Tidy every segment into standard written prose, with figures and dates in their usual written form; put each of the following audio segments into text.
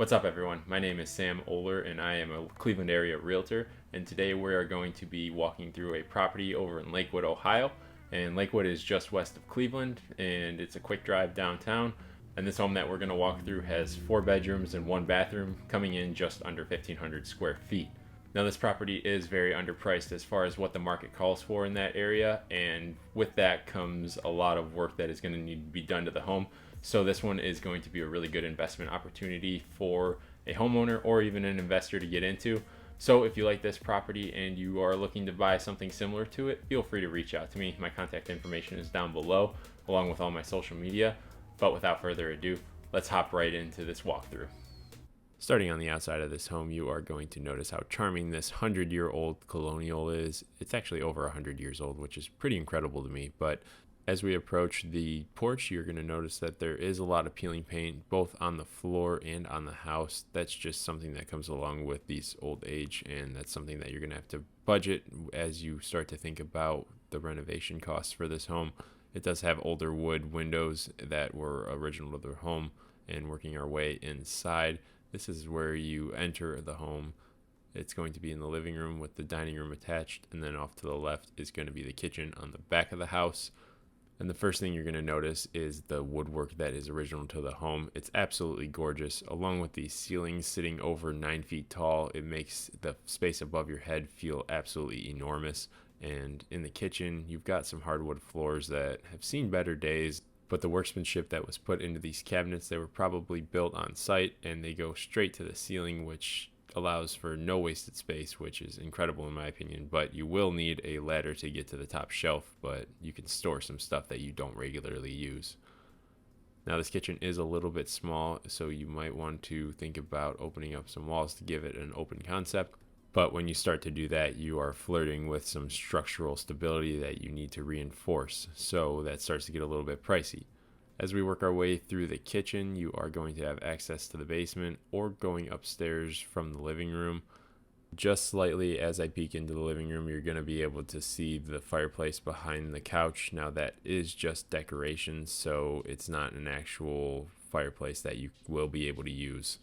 What's up, everyone? My name is Sam Oler, and I am a Cleveland area realtor. And today we are going to be walking through a property over in Lakewood, Ohio. And Lakewood is just west of Cleveland, and it's a quick drive downtown. And this home that we're going to walk through has 4 bedrooms and 1 bathroom, coming in just under 1,500 square feet. Now, this property is very underpriced as far as what the market calls for in that area, and with that comes a lot of work that is going to need to be done to the home. So this one is going to be a really good investment opportunity for a homeowner or even an investor to get into. So if you like this property and you are looking to buy something similar to it, feel free to reach out to me. My contact information is down below, along with all my social media. But without further ado, let's hop right into this walkthrough. Starting on the outside of this home, you are going to notice how charming this 100-year-old colonial is. It's actually over 100 years old, which is pretty incredible to me. But as we approach the porch, you're going to notice that there is a lot of peeling paint, both on the floor and on the house. That's just something that comes along with these old age, and that's something that you're going to have to budget as you start to think about the renovation costs for this home. It does have older wood windows that were original to the home, and working our way inside, this is where you enter the home. It's going to be in the living room with the dining room attached, and then off to the left is going to be the kitchen on the back of the house. And the first thing you're going to notice is the woodwork that is original to the home. It's absolutely gorgeous. Along with the ceilings sitting over 9 feet tall, it makes the space above your head feel absolutely enormous. And in the kitchen, you've got some hardwood floors that have seen better days. But the workmanship that was put into these cabinets, they were probably built on site, and they go straight to the ceiling, which allows for no wasted space, which is incredible in my opinion. But you will need a ladder to get to the top shelf, but you can store some stuff that you don't regularly use. Now, this kitchen is a little bit small, so you might want to think about opening up some walls to give it an open concept. But when you start to do that, you are flirting with some structural stability that you need to reinforce. So that starts to get a little bit pricey. As we work our way through the kitchen, you are going to have access to the basement or going upstairs from the living room. Just slightly as I peek into the living room, you're going to be able to see the fireplace behind the couch. Now, that is just decoration, so it's not an actual fireplace that you will be able to use.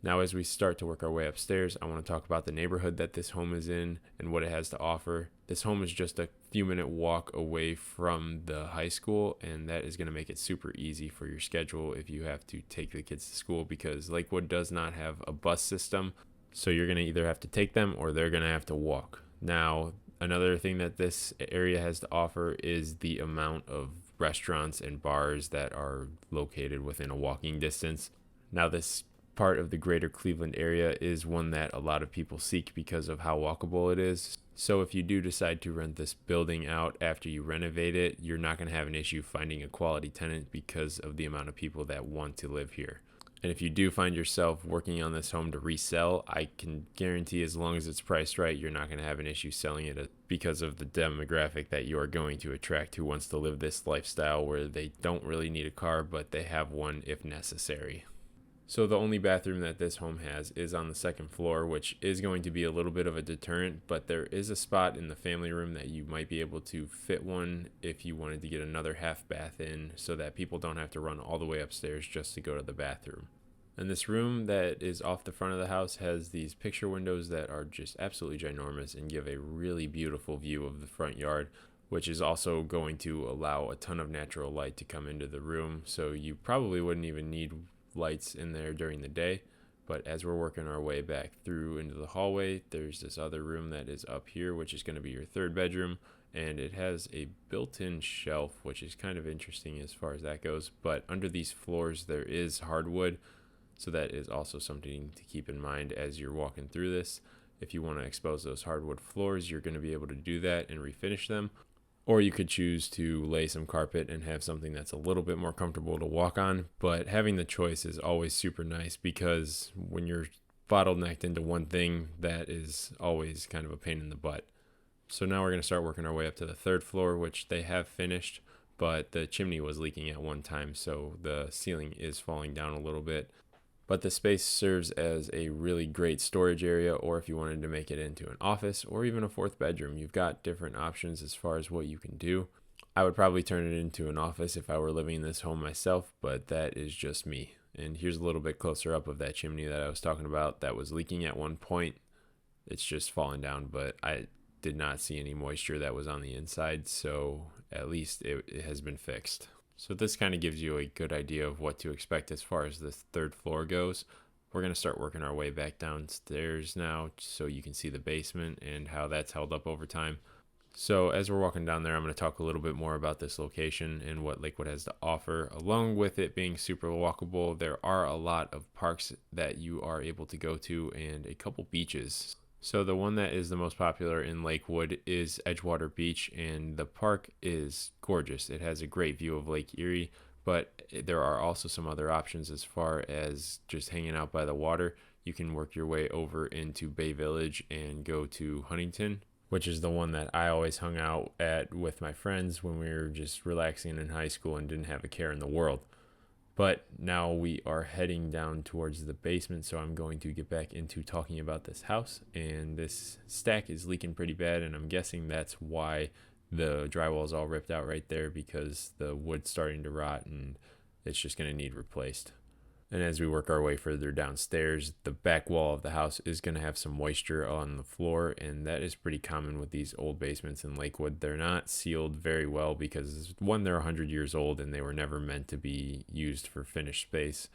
Now, as we start to work our way upstairs, I want to talk about the neighborhood that this home is in and what it has to offer. This home is just a few minute walk away from the high school, and that is going to make it super easy for your schedule if you have to take the kids to school, because Lakewood does not have a bus system. So you're going to either have to take them or they're going to have to walk. Now, another thing that this area has to offer is the amount of restaurants and bars that are located within a walking distance. Now, this part of the greater Cleveland area is one that a lot of people seek because of how walkable it is. So if you do decide to rent this building out after you renovate it, you're not going to have an issue finding a quality tenant because of the amount of people that want to live here. And if you do find yourself working on this home to resell, I can guarantee as long as it's priced right, you're not going to have an issue selling it because of the demographic that you are going to attract who wants to live this lifestyle where they don't really need a car, but they have one if necessary. So the only bathroom that this home has is on the second floor, which is going to be a little bit of a deterrent, but there is a spot in the family room that you might be able to fit one if you wanted to get another half bath in so that people don't have to run all the way upstairs just to go to the bathroom. And this room that is off the front of the house has these picture windows that are just absolutely ginormous and give a really beautiful view of the front yard, which is also going to allow a ton of natural light to come into the room. So you probably wouldn't even need lights in there during the day. But as we're working our way back through into the hallway, there's this other room that is up here, which is going to be your third bedroom, and it has a built-in shelf, which is kind of interesting as far as that goes. But under these floors there is hardwood, so that is also something to keep in mind as you're walking through this. If you want to expose those hardwood floors, you're going to be able to do that and refinish them. Or you could choose to lay some carpet and have something that's a little bit more comfortable to walk on. But having the choice is always super nice, because when you're bottlenecked into one thing, that is always kind of a pain in the butt. So now we're going to start working our way up to the third floor, which they have finished, but the chimney was leaking at one time, so the ceiling is falling down a little bit. But the space serves as a really great storage area, or if you wanted to make it into an office or even a fourth bedroom, you've got different options as far as what you can do. I would probably turn it into an office if I were living in this home myself, but that is just me. And here's a little bit closer up of that chimney that I was talking about that was leaking at one point. It's just fallen down, but I did not see any moisture that was on the inside, so at least it has been fixed. So this kind of gives you a good idea of what to expect as far as the third floor goes. We're going to start working our way back downstairs now so you can see the basement and how that's held up over time. So as we're walking down there, I'm going to talk a little bit more about this location and what Lakewood has to offer. Along with it being super walkable, there are a lot of parks that you are able to go to and a couple beaches. So the one that is the most popular in Lakewood is Edgewater Beach, and the park is gorgeous. It has a great view of Lake Erie, but there are also some other options as far as just hanging out by the water. You can work your way over into Bay Village and go to Huntington, which is the one that I always hung out at with my friends when we were just relaxing in high school and didn't have a care in the world. But now we are heading down towards the basement, so I'm going to get back into talking about this house. And this stack is leaking pretty bad, and I'm guessing that's why the drywall is all ripped out right there, because the wood's starting to rot and it's just going to need replaced. And as we work our way further downstairs, the back wall of the house is going to have some moisture on the floor, and that is pretty common with these old basements in Lakewood. They're not sealed very well because, one, they're 100 years old and they were never meant to be used for finished space.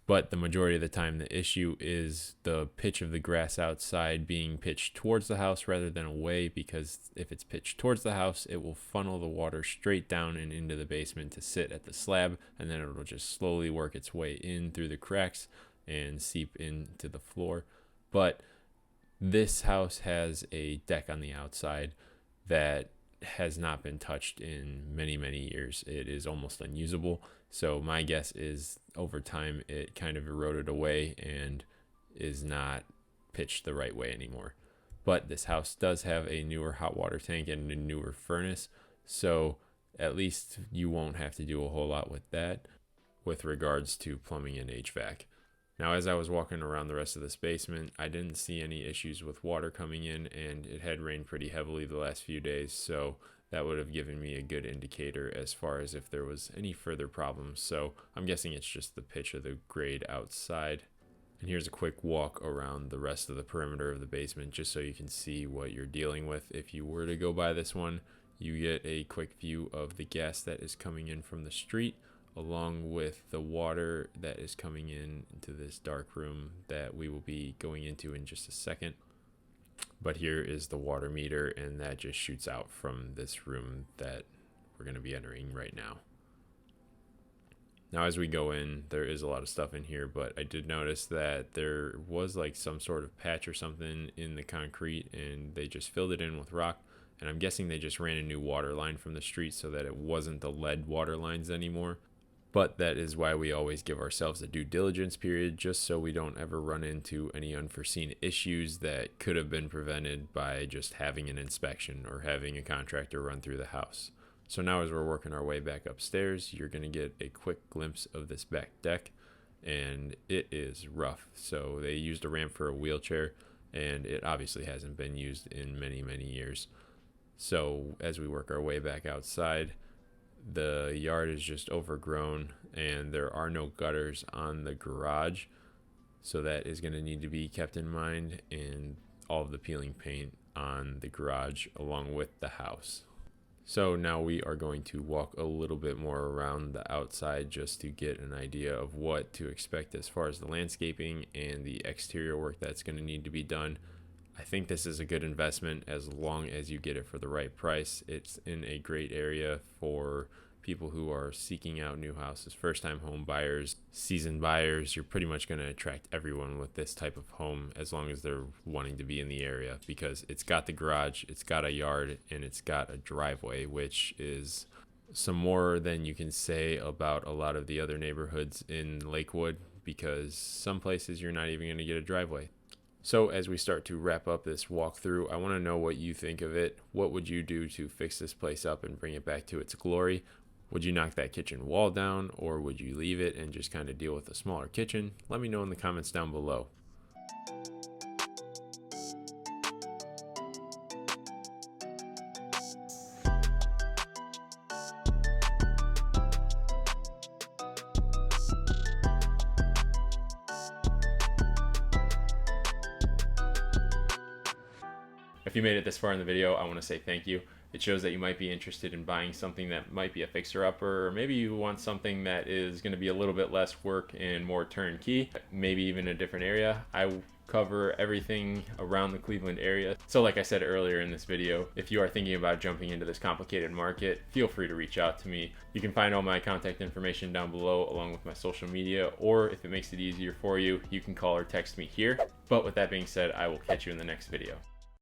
But the majority of the time, the issue is the pitch of the grass outside being pitched towards the house rather than away, because if it's pitched towards the house, it will funnel the water straight down and into the basement to sit at the slab, and then it'll just slowly work its way in through the cracks and seep into the floor. But this house has a deck on the outside that has not been touched in many, many years. It is almost unusable. So my guess is over time it kind of eroded away and is not pitched the right way anymore. But this house does have a newer hot water tank and a newer furnace, so at least you won't have to do a whole lot with that with regards to plumbing and HVAC. Now, as I was walking around the rest of this basement, I didn't see any issues with water coming in, and it had rained pretty heavily the last few days, so that would have given me a good indicator as far as if there was any further problems. So I'm guessing it's just the pitch of the grade outside. And here's a quick walk around the rest of the perimeter of the basement just so you can see what you're dealing with. If you were to go by this one, you get a quick view of the gas that is coming in from the street, along with the water that is coming in into this dark room that we will be going into in just a second. But here is the water meter, and that just shoots out from this room that we're going to be entering right now. Now, as we go in, there is a lot of stuff in here, but I did notice that there was like some sort of patch or something in the concrete, and they just filled it in with rock. And I'm guessing they just ran a new water line from the street so that it wasn't the lead water lines anymore. But that is why we always give ourselves a due diligence period, just so we don't ever run into any unforeseen issues that could have been prevented by just having an inspection or having a contractor run through the house. So now as we're working our way back upstairs, you're going to get a quick glimpse of this back deck, and it is rough. So they used a ramp for a wheelchair, and it obviously hasn't been used in many, many years. So as we work our way back outside, the yard is just overgrown and there are no gutters on the garage, so that is going to need to be kept in mind, and all of the peeling paint on the garage along with the house. So now we are going to walk a little bit more around the outside just to get an idea of what to expect as far as the landscaping and the exterior work that's going to need to be done. I think this is a good investment as long as you get it for the right price. It's in a great area for people who are seeking out new houses, first-time home buyers, seasoned buyers. You're pretty much going to attract everyone with this type of home as long as they're wanting to be in the area, because it's got the garage, it's got a yard, and it's got a driveway, which is some more than you can say about a lot of the other neighborhoods in Lakewood, because some places you're not even going to get a driveway. So as we start to wrap up this walkthrough, I want to know what you think of it. What would you do to fix this place up and bring it back to its glory? Would you knock that kitchen wall down, or would you leave it and just kind of deal with a smaller kitchen? Let me know in the comments down below. If you made it this far in the video, I want to say thank you. It shows that you might be interested in buying something that might be a fixer-upper, or maybe you want something that is going to be a little bit less work and more turnkey, maybe even a different area. I cover everything around the Cleveland area. So like I said earlier in this video, if you are thinking about jumping into this complicated market, feel free to reach out to me. You can find all my contact information down below along with my social media, or if it makes it easier for you, you can call or text me here. But with that being said, I will catch you in the next video.